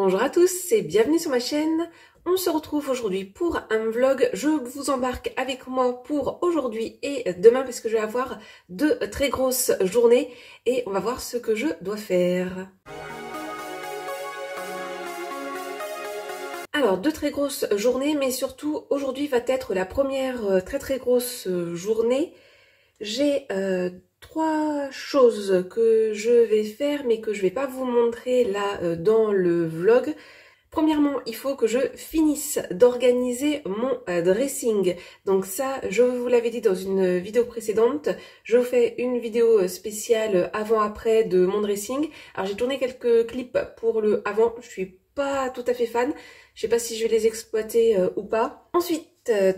Bonjour à tous et bienvenue sur ma chaîne. On se retrouve aujourd'hui pour un vlog. Je vous embarque avec moi pour aujourd'hui et demain parce que je vais avoir deux très grosses journées et on va voir ce que je dois faire. Alors, deux très grosses journées, mais surtout aujourd'hui va être la première très grosse journée. J'ai trois choses que je vais faire mais que je vais pas vous montrer là dans le vlog. Premièrement, il faut que je finisse d'organiser mon dressing. Donc ça, je vous l'avais dit dans une vidéo précédente, je vous fais une vidéo spéciale avant-après de mon dressing. Alors j'ai tourné quelques clips pour le avant, je suis pas tout à fait fan. Je sais pas si je vais les exploiter ou pas. Ensuite,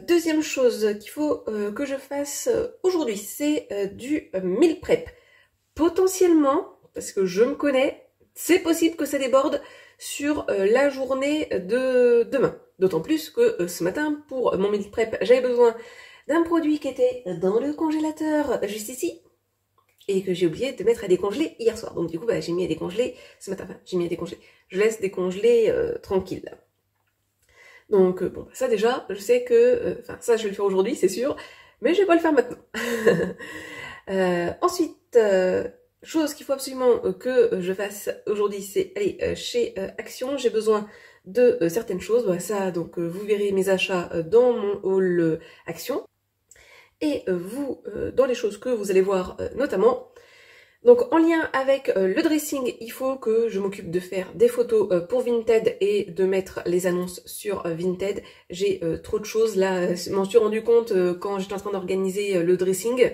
deuxième chose qu'il faut que je fasse aujourd'hui, c'est du meal prep. Potentiellement, parce que je me connais, c'est possible que ça déborde sur la journée de demain. D'autant plus que ce matin, pour mon meal prep, j'avais besoin d'un produit qui était dans le congélateur juste ici et que j'ai oublié de mettre à décongeler hier soir. Donc du coup, j'ai mis à décongeler ce matin. Enfin, j'ai mis à décongeler. Je laisse décongeler tranquille. Donc bon, ça déjà, je sais que... Enfin, ça je vais le faire aujourd'hui, c'est sûr, mais je vais pas le faire maintenant. Ensuite... chose qu'il faut absolument que je fasse aujourd'hui, c'est aller chez Action. J'ai besoin de certaines choses. Voilà, ça, donc vous verrez mes achats dans mon haul Action. Et vous, dans les choses que vous allez voir notamment. Donc en lien avec le dressing, il faut que je m'occupe de faire des photos pour Vinted et de mettre les annonces sur Vinted. J'ai trop de choses là. Je m'en suis rendu compte quand j'étais en train d'organiser le dressing.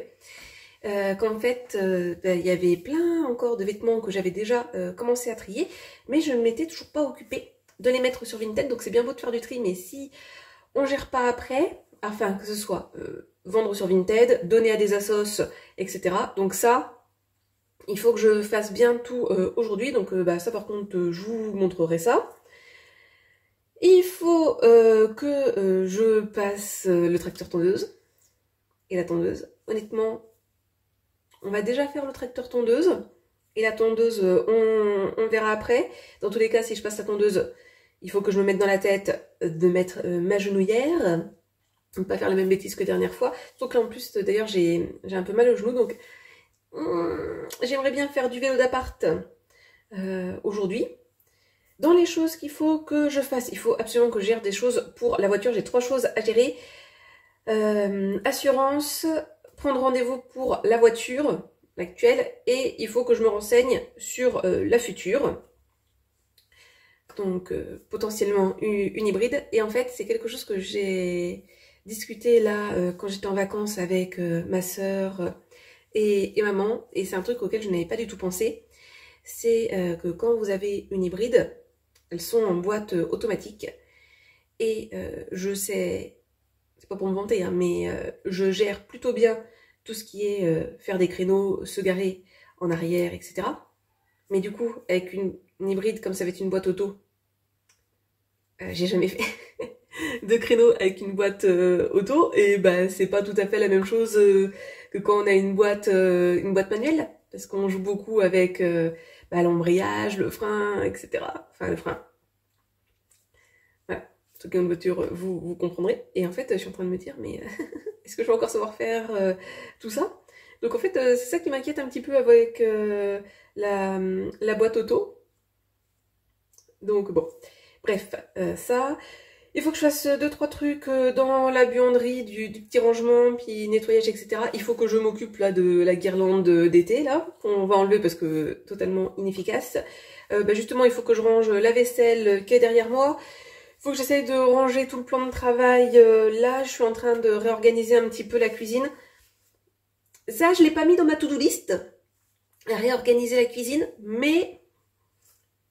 Qu'en fait, y avait plein encore de vêtements que j'avais déjà commencé à trier, mais je ne m'étais toujours pas occupée de les mettre sur Vinted, donc c'est bien beau de faire du tri, mais si on gère pas après, afin que ce soit vendre sur Vinted, donner à des assos, etc. Donc ça, il faut que je fasse bien tout aujourd'hui, donc ça par contre, je vous montrerai ça. Il faut que je passe le tracteur tondeuse et la tondeuse. Honnêtement, on va déjà faire le tracteur tondeuse et la tondeuse, on verra après. Dans tous les cas, si je passe la tondeuse, il faut que je me mette dans la tête de mettre ma genouillère, ne pas faire la même bêtise que la dernière fois. Sauf qu'en plus, d'ailleurs, j'ai un peu mal au genou, donc j'aimerais bien faire du vélo d'appart aujourd'hui. Dans les choses qu'il faut que je fasse, il faut absolument que je gère des choses pour la voiture. J'ai trois choses à gérer. Assurance, prendre rendez-vous pour la voiture, l'actuelle, et il faut que je me renseigne sur la future. Donc potentiellement une hybride. Et en fait, c'est quelque chose que j'ai discuté là quand j'étais en vacances avec ma soeur et maman. Et c'est un truc auquel je n'avais pas du tout pensé. C'est que quand vous avez une hybride, elles sont en boîte automatique. Et je sais... c'est pas pour me vanter, hein, mais je gère plutôt bien tout ce qui est faire des créneaux, se garer en arrière, etc. Mais du coup, avec une hybride, comme ça va être une boîte auto, j'ai jamais fait de créneaux avec une boîte auto, et c'est pas tout à fait la même chose que quand on a une boîte manuelle, parce qu'on joue beaucoup avec l'embrayage, le frein, etc. Enfin, le frein. En tout cas, une voiture, vous comprendrez. Et en fait, je suis en train de me dire, mais est-ce que je vais encore savoir faire tout ça? Donc en fait, c'est ça qui m'inquiète un petit peu avec la boîte auto. Donc bon, bref, ça. Il faut que je fasse 2-3 trucs dans la buanderie, du petit rangement, puis nettoyage, etc. Il faut que je m'occupe là de la guirlande d'été, là, qu'on va enlever parce que totalement inefficace. Justement, il faut que je range la vaisselle qui est derrière moi. Faut que j'essaye de ranger tout le plan de travail. Là, je suis en train de réorganiser un petit peu la cuisine. Ça, je l'ai pas mis dans ma to-do list, réorganiser la cuisine, mais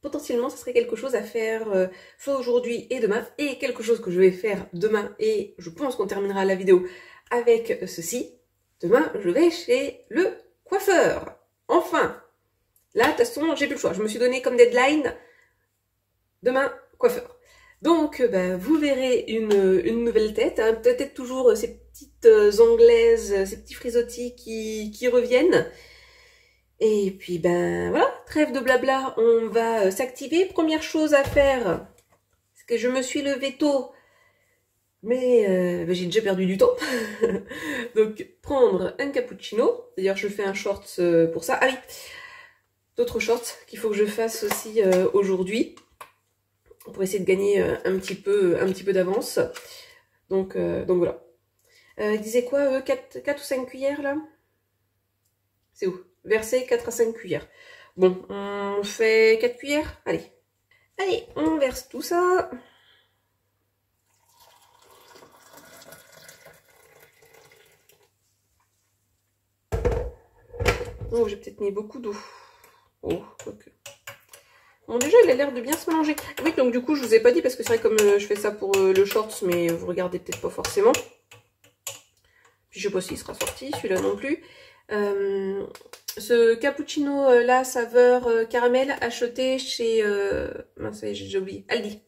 potentiellement, ce serait quelque chose à faire soit aujourd'hui et demain, et quelque chose que je vais faire demain, et je pense qu'on terminera la vidéo avec ceci. Demain, je vais chez le coiffeur. Enfin! Là, de toute façon, j'ai plus le choix. Je me suis donné comme deadline, demain, coiffeur. Donc, vous verrez une nouvelle tête, hein, peut-être toujours ces petites anglaises, ces petits frisottis qui reviennent. Et puis, voilà, trêve de blabla, on va s'activer. Première chose à faire, c'est que je me suis levée tôt, mais j'ai déjà perdu du temps. Donc, prendre un cappuccino. D'ailleurs, je fais un short pour ça. Ah oui, d'autres shorts qu'il faut que je fasse aussi aujourd'hui pour essayer de gagner un petit peu d'avance. Donc voilà. Il disait quoi, 4 ou 5 cuillères là? C'est où? Verser 4 à 5 cuillères. Bon, on fait 4 cuillères? Allez. Allez, on verse tout ça. Oh, j'ai peut-être mis beaucoup d'eau. Oh, ok. Bon, déjà, il a l'air de bien se mélanger. Oui, donc du coup, je vous ai pas dit, parce que c'est vrai comme je fais ça pour le shorts, mais vous regardez peut-être pas forcément. Puis je sais pas s'il sera sorti, celui-là non plus. Ce cappuccino là, saveur caramel, acheté chez... mince, j'ai déjà oublié. Aldi.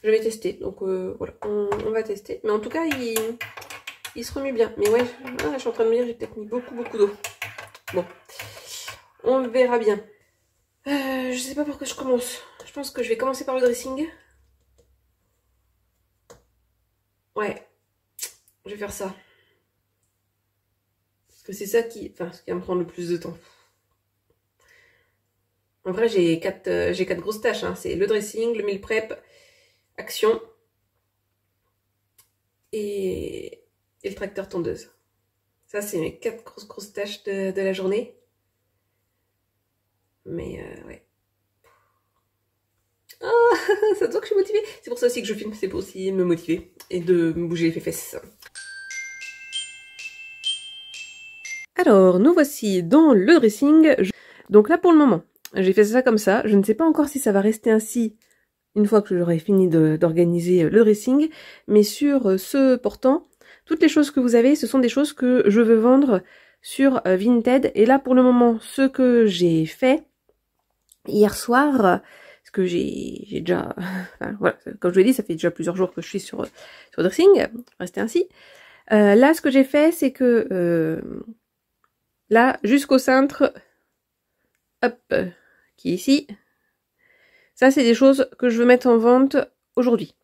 Je vais tester, donc voilà, on va tester. Mais en tout cas, il se remue bien. Mais ouais, je suis en train de me dire, j'ai peut-être mis beaucoup d'eau. Bon, on verra bien. Je sais pas par quoi je commence. Je pense que je vais commencer par le dressing. Ouais, je vais faire ça. Parce que c'est ça qui va me prendre le plus de temps. En vrai, j'ai quatre grosses tâches. Hein. C'est le dressing, le meal prep, action et le tracteur tondeuse. Ça, c'est mes 4 grosses tâches de la journée. Mais ouais. Oh, ça se voit que je suis motivée. C'est pour ça aussi que je filme, c'est pour aussi me motiver et de me bouger les fesses. Alors, nous voici dans le dressing. Donc là, pour le moment, j'ai fait ça comme ça. Je ne sais pas encore si ça va rester ainsi une fois que j'aurai fini d'organiser le dressing. Mais sur ce portant, toutes les choses que vous avez, ce sont des choses que je veux vendre sur Vinted. Et là, pour le moment, ce que j'ai fait hier soir, parce que j'ai déjà... Enfin, voilà, comme je vous l'ai dit, ça fait déjà plusieurs jours que je suis sur dressing. Restez ainsi. Là, ce que j'ai fait, c'est que... là, jusqu'au cintre, hop, qui est ici. Ça, c'est des choses que je veux mettre en vente aujourd'hui.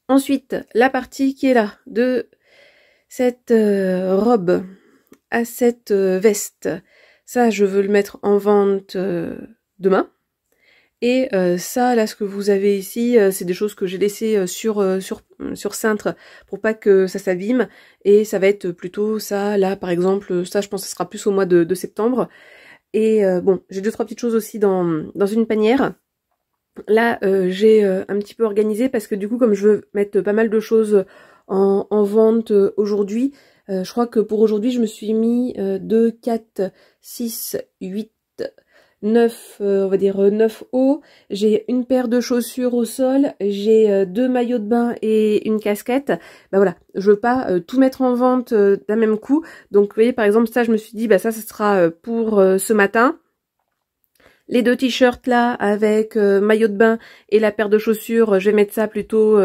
Ensuite, la partie qui est là, de cette robe à cette veste. Ça, je veux le mettre en vente demain. Et ça, là, ce que vous avez ici, c'est des choses que j'ai laissées sur cintre pour pas que ça s'abîme. Et ça va être plutôt ça, là, par exemple, ça, je pense que ce sera plus au mois de septembre. Et bon, j'ai 2-3 petites choses aussi dans une panière. Là, j'ai un petit peu organisé parce que du coup, comme je veux mettre pas mal de choses en vente aujourd'hui, je crois que pour aujourd'hui, je me suis mis 2, 4, 6, 8, 9, on va dire 9 hauts. J'ai une paire de chaussures au sol, j'ai 2 maillots de bain et une casquette. Bah voilà, je veux pas tout mettre en vente d'un même coup. Donc vous voyez, par exemple, ça, je me suis dit, bah ça, ce sera pour ce matin. Les 2 t-shirts là avec maillot de bain et la paire de chaussures, je vais mettre ça plutôt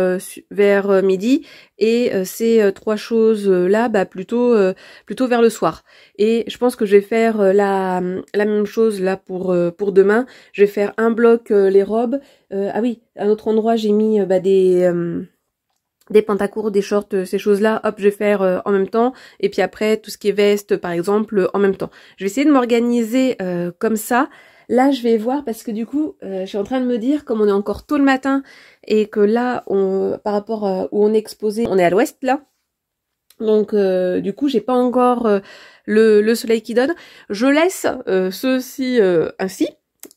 vers midi. Et ces 3 choses là, bah plutôt vers le soir. Et je pense que je vais faire la même chose là pour demain. Je vais faire un bloc les robes. Ah oui, à un autre endroit j'ai mis des pantacourts, des shorts, ces choses-là, hop, je vais faire en même temps. Et puis après, tout ce qui est veste, par exemple, en même temps. Je vais essayer de m'organiser comme ça. Là, je vais voir parce que du coup, je suis en train de me dire, comme on est encore tôt le matin et que là, par rapport où on est exposé, on est à l'ouest là. Donc, du coup, j'ai pas encore le soleil qui donne. Je laisse ceci ainsi.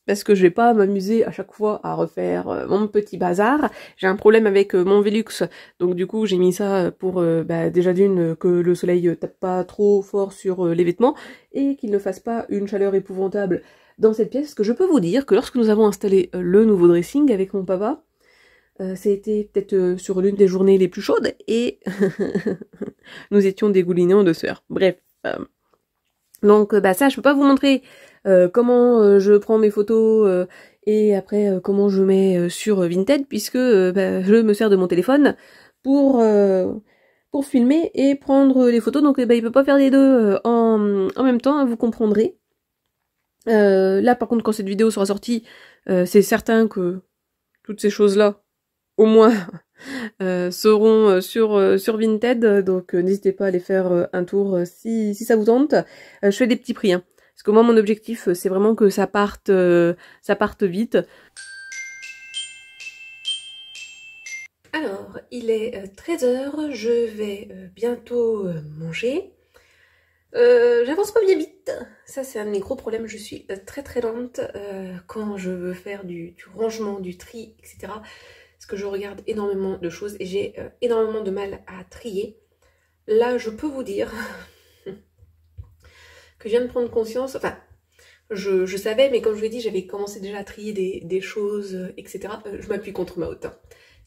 Parce que je vais pas m'amuser à chaque fois à refaire mon petit bazar. J'ai un problème avec mon Velux, donc du coup j'ai mis ça pour déjà d'une que le soleil tape pas trop fort sur les vêtements et qu'il ne fasse pas une chaleur épouvantable dans cette pièce. Parce que je peux vous dire que lorsque nous avons installé le nouveau dressing avec mon papa, ça a été peut-être sur l'une des journées les plus chaudes et nous étions dégoulinés en douceur. Bref. Donc ça je peux pas vous montrer comment je prends mes photos et après comment je mets sur Vinted puisque je me sers de mon téléphone pour filmer et prendre les photos. Donc il peut pas faire les deux en même temps, hein, vous comprendrez. Là, par contre, quand cette vidéo sera sortie, c'est certain que toutes ces choses-là, au moins, seront sur Vinted. Donc, n'hésitez pas à aller faire un tour si ça vous tente. Je fais des petits prix, hein, parce que moi, mon objectif, c'est vraiment que ça parte vite. Alors, il est 13h, je vais bientôt manger. J'avance pas bien vite, ça c'est un de mes gros problèmes, je suis très très lente quand je veux faire du rangement, du tri, etc. Parce que je regarde énormément de choses et j'ai énormément de mal à trier. Là, je peux vous dire que je viens de prendre conscience, enfin, je savais, mais comme je vous l'ai dit, j'avais commencé déjà à trier des choses, etc. Je m'appuie contre ma haute, hein.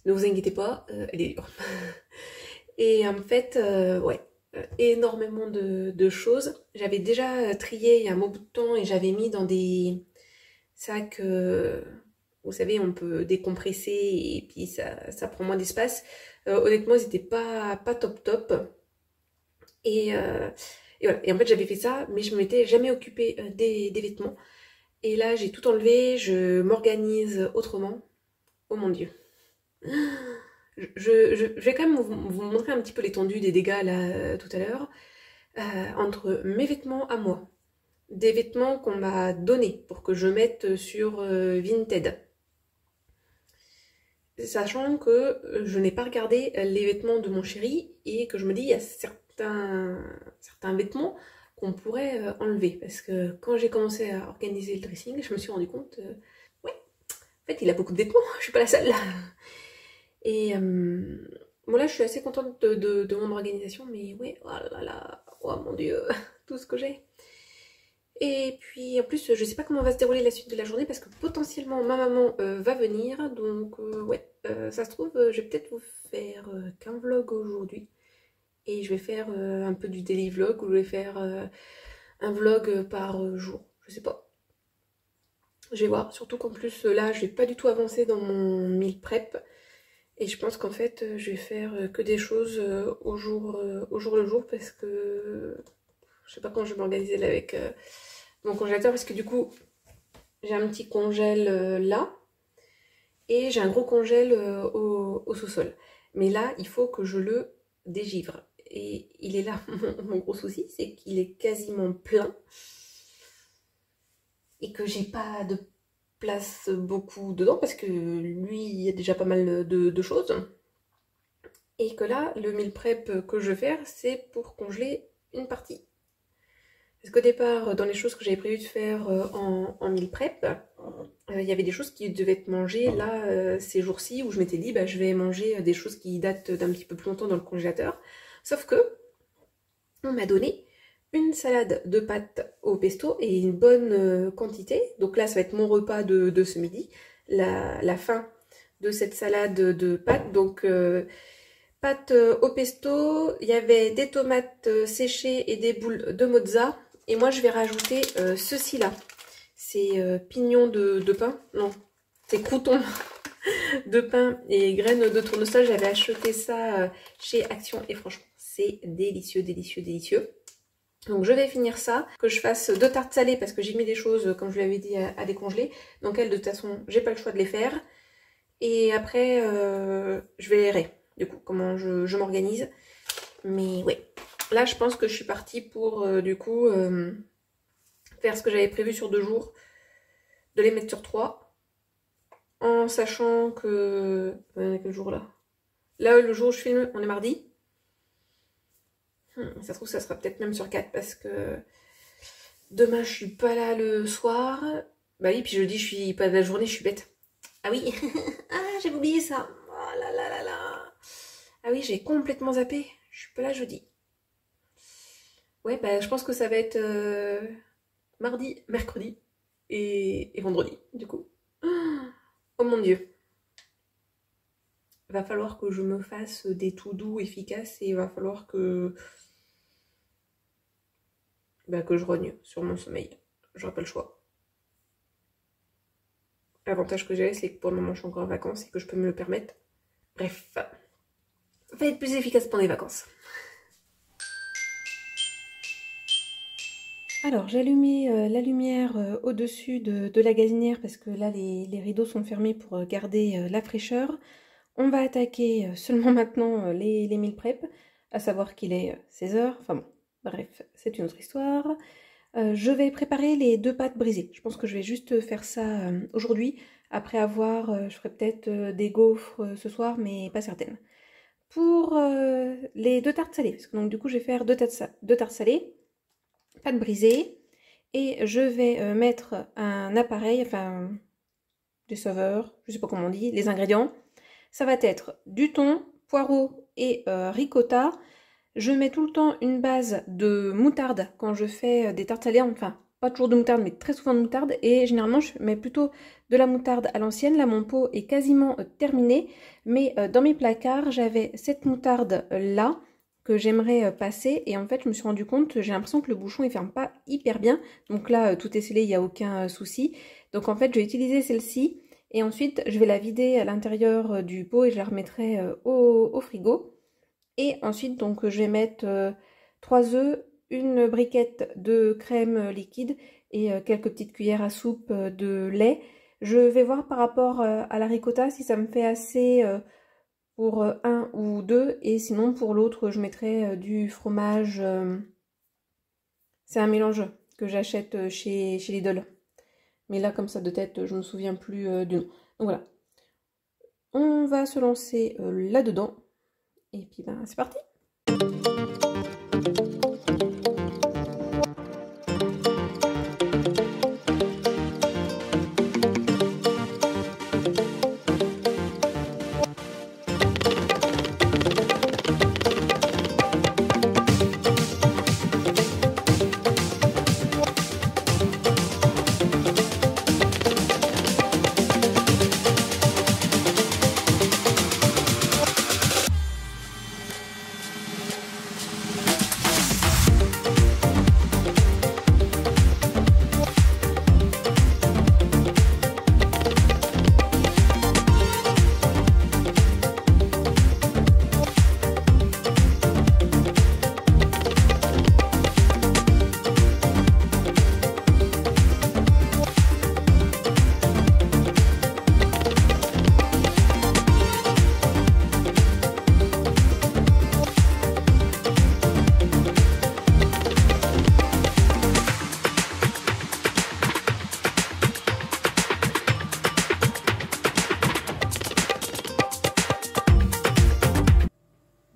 Ne vous inquiétez pas, elle est dure. Et en fait, ouais, énormément de choses. J'avais déjà trié il y a un bon bout de temps et j'avais mis dans des sacs, vous savez, on peut décompresser et puis ça prend moins d'espace. Honnêtement, ils n'étaient pas top top. Et, voilà. Et en fait, j'avais fait ça, mais je ne m'étais jamais occupée des vêtements. Et là, j'ai tout enlevé, je m'organise autrement. Oh mon Dieu. Je vais quand même vous montrer un petit peu l'étendue des dégâts là tout à l'heure. Entre mes vêtements à moi, des vêtements qu'on m'a donnés pour que je mette sur Vinted, sachant que je n'ai pas regardé les vêtements de mon chéri et que je me dis il y a certains vêtements qu'on pourrait enlever. Parce que quand j'ai commencé à organiser le dressing, je me suis rendu compte, ouais, en fait il a beaucoup de vêtements, je suis pas la seule. Et bon là je suis assez contente de mon organisation, mais ouais, oh là là, oh mon dieu, tout ce que j'ai. Et puis en plus je sais pas comment va se dérouler la suite de la journée parce que potentiellement ma maman va venir, donc ouais, ça se trouve je vais peut-être vous faire qu'un vlog aujourd'hui. Et je vais faire un peu du daily vlog ou je vais faire un vlog par jour, je sais pas. Je vais voir, surtout qu'en plus là je vais pas du tout avancer dans mon meal prep. Et je pense qu'en fait, je vais faire que des choses au jour le jour parce que je sais pas quand je vais m'organiser là avec mon congélateur parce que du coup, j'ai un petit congèle là et j'ai un gros congèle au sous-sol. Mais là, il faut que je le dégivre. Et il est là, mon gros souci, c'est qu'il est quasiment plein et que j'ai pas de place beaucoup dedans parce que lui, il y a déjà pas mal de choses. Et que là, le meal prep que je vais faire, c'est pour congeler une partie. Parce qu'au départ, dans les choses que j'avais prévu de faire en meal prep, il y avait des choses qui devaient être mangées là, ces jours-ci, où je m'étais dit, bah, je vais manger des choses qui datent d'un petit peu plus longtemps dans le congélateur. Sauf que, on m'a donné une salade de pâtes au pesto et une bonne quantité. Donc là, ça va être mon repas de ce midi, la fin de cette salade de pâtes. Donc, pâtes au pesto, il y avait des tomates séchées et des boules de mozza. Et moi, je vais rajouter ceci-là. C'est pignons de pain. Non, c'est croutons de pain et graines de tournesol. J'avais acheté ça chez Action et franchement, c'est délicieux, délicieux, délicieux. Donc je vais finir ça, que je fasse 2 tartes salées parce que j'ai mis des choses, comme je vous l'avais dit, à décongeler. Donc elles, de toute façon, j'ai pas le choix de les faire. Et après, je verrai, du coup, comment je m'organise. Mais ouais, là, je pense que je suis partie pour, du coup, faire ce que j'avais prévu sur 2 jours, de les mettre sur 3, en sachant que... quel jour là? Là, le jour où je filme, on est mardi. Ça se trouve, ça sera peut-être même sur 4 parce que demain, je suis pas là le soir. Bah oui, puis jeudi, je suis pas de la journée, je suis bête. Ah oui, ah, j'avais oublié ça. Oh là là là là. Ah oui, j'ai complètement zappé. Je suis pas là jeudi. Ouais, bah je pense que ça va être mardi, mercredi et vendredi, du coup. Oh mon dieu. Va falloir que je me fasse des tout doux efficaces et il va falloir que je rogne sur mon sommeil. J'aurai pas le choix. L'avantage que j'ai, c'est que pour le moment, je suis encore en vacances et que je peux me le permettre. Bref, va être plus efficace pendant les vacances. Alors, j'ai allumé la lumière au-dessus de la gazinière parce que là, les rideaux sont fermés pour garder la fraîcheur. On va attaquer seulement maintenant les meal prep, à savoir qu'il est 16 heures. Enfin bon, bref, c'est une autre histoire. Je vais préparer les 2 pâtes brisées. Je pense que je vais juste faire ça aujourd'hui. Après avoir, je ferai peut-être des gaufres ce soir, mais pas certaine. Pour les 2 tartes salées, parce que donc du coup je vais faire 2 tartes salées, pâte brisée, et je vais mettre un appareil, enfin des saveurs, je sais pas comment on dit, les ingrédients. Ça va être du thon, poireau et ricotta. Je mets tout le temps une base de moutarde quand je fais des tartes salées, enfin pas toujours de moutarde mais très souvent de moutarde, et généralement je mets plutôt de la moutarde à l'ancienne. Là mon pot est quasiment terminé, mais dans mes placards j'avais cette moutarde là que j'aimerais passer, et en fait je me suis rendu compte, j'ai l'impression que le bouchon il ferme pas hyper bien, donc là tout est scellé, il n'y a aucun souci. Donc en fait je vais utiliser celle-ci, et ensuite je vais la vider à l'intérieur du pot et je la remettrai au frigo. Et ensuite, donc, je vais mettre 3 œufs, une briquette de crème liquide et quelques petites cuillères à soupe de lait. Je vais voir par rapport à la ricotta si ça me fait assez pour un ou deux. Et sinon, pour l'autre, je mettrai du fromage. C'est un mélange que j'achète chez Lidl. Mais là, comme ça de tête, je ne me souviens plus du nom. Donc voilà. On va se lancer là-dedans. Et puis ben c'est parti.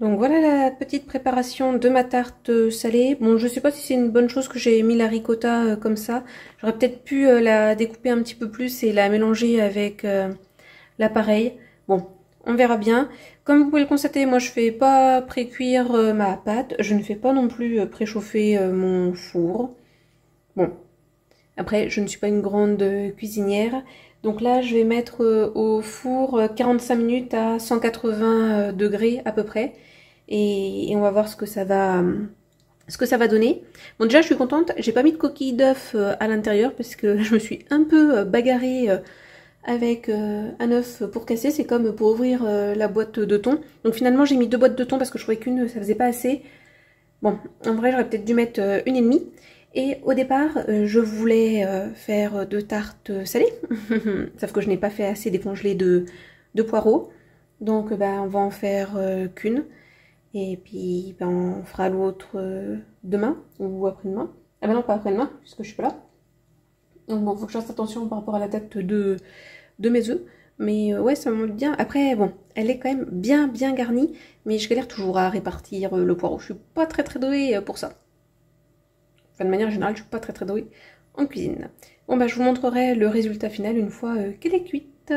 Donc voilà la petite préparation de ma tarte salée. Bon, je sais pas si c'est une bonne chose que j'ai mis la ricotta comme ça. J'aurais peut-être pu la découper un petit peu plus et la mélanger avec l'appareil. Bon, on verra bien. Comme vous pouvez le constater, moi je fais pas pré-cuire ma pâte. Je ne fais pas non plus préchauffer mon four. Bon, après je ne suis pas une grande cuisinière. Donc là je vais mettre au four 45 minutes à 180 degrés à peu près. Et on va voir ce que ça va donner. Bon, déjà je suis contente, j'ai pas mis de coquille d'œuf à l'intérieur parce que je me suis un peu bagarrée avec un œuf pour casser. C'est comme pour ouvrir la boîte de thon. Donc finalement j'ai mis 2 boîtes de thon parce que je trouvais qu'une ça faisait pas assez. Bon, en vrai j'aurais peut-être dû mettre une et demie. Et au départ je voulais faire 2 tartes salées. Sauf que je n'ai pas fait assez décongelé de poireaux. Donc on va en faire qu'une. Et puis ben, on fera l'autre demain ou après-demain. Ah ben non, pas après-demain, puisque je suis pas là. Donc bon, faut que je fasse attention par rapport à la date de mes œufs. Mais ouais, ça monte bien. Après, bon, elle est quand même bien garnie. Mais je galère toujours à répartir le poireau. Je suis pas très douée pour ça. Enfin, de manière générale, je suis pas très douée en cuisine. Bon bah je vous montrerai le résultat final une fois qu'elle est cuite.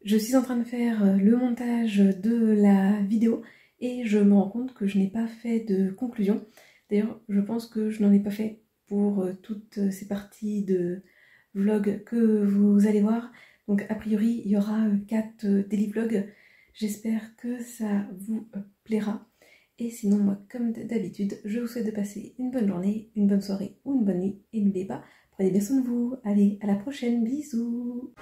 Je suis en train de faire le montage de la vidéo et je me rends compte que je n'ai pas fait de conclusion. D'ailleurs, je pense que je n'en ai pas fait pour toutes ces parties de vlog que vous allez voir. Donc a priori, il y aura 4 daily vlogs. J'espère que ça vous plaira. Et sinon, moi, comme d'habitude, je vous souhaite de passer une bonne journée, une bonne soirée ou une bonne nuit. Et n'oubliez pas, prenez bien soin de vous. Allez, à la prochaine, bisous!